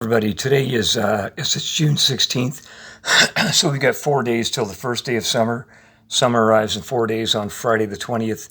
Everybody, today is it's June 16th, so we've got 4 days till the first day of summer. Summer arrives in 4 days on Friday the 20th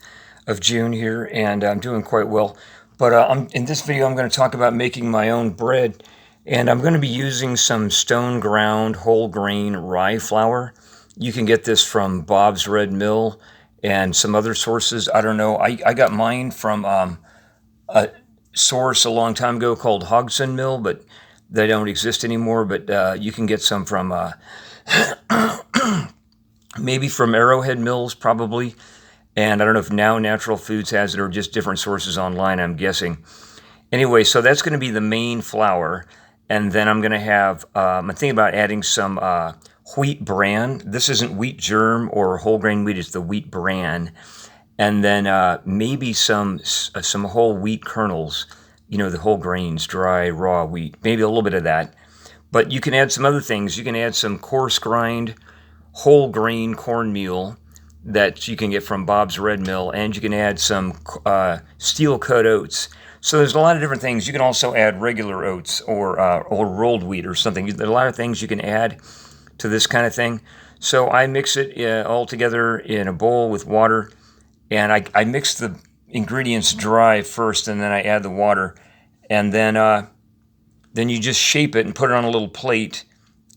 of June here, and I'm doing quite well. But in this video, I'm going to talk about making my own bread, and I'm going to be using some stone ground whole grain rye flour. You can get this from Bob's Red Mill and some other sources. I don't know. I got mine from a source a long time ago called Hodgson Mill, but they don't exist anymore. But you can get some from maybe from Arrowhead Mills, probably. And I don't know if Now Natural Foods has it or just different sources online, I'm guessing. Anyway, so that's going to be the main flour. And then I'm going to have, I'm thinking about adding some wheat bran. This isn't wheat germ or whole grain wheat, it's the wheat bran. And then maybe some whole wheat kernels, the whole grains, dry, raw wheat, maybe a little bit of that. But you can add some other things. You can add some coarse grind, whole grain cornmeal that you can get from Bob's Red Mill, and you can add some steel cut oats. So there's a lot of different things. You can also add regular oats or rolled wheat or something. There's a lot of things you can add to this kind of thing. So I mix it all together in a bowl with water, and I mix the ingredients dry first, and then I add the water, and then you just shape it and put it on a little plate,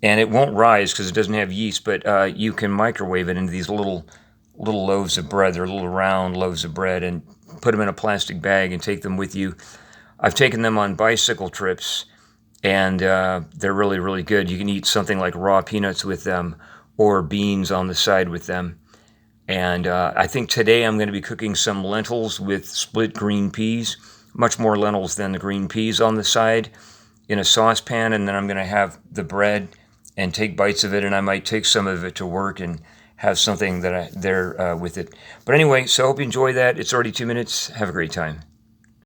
and it won't rise because it doesn't have yeast, but you can microwave it into these little loaves of bread. They're little round loaves of bread, and put them in a plastic bag and take them with you. I've taken them on bicycle trips, and they're really, really good. You can eat something like raw peanuts with them or beans on the side with them. And I think today I'm going to be cooking some lentils with split green peas, much more lentils than the green peas on the side, in a saucepan. And then I'm going to have the bread and take bites of it, and I might take some of it to work and have something that there with it. But anyway, so I hope you enjoy that. It's already 2 minutes. Have a great time.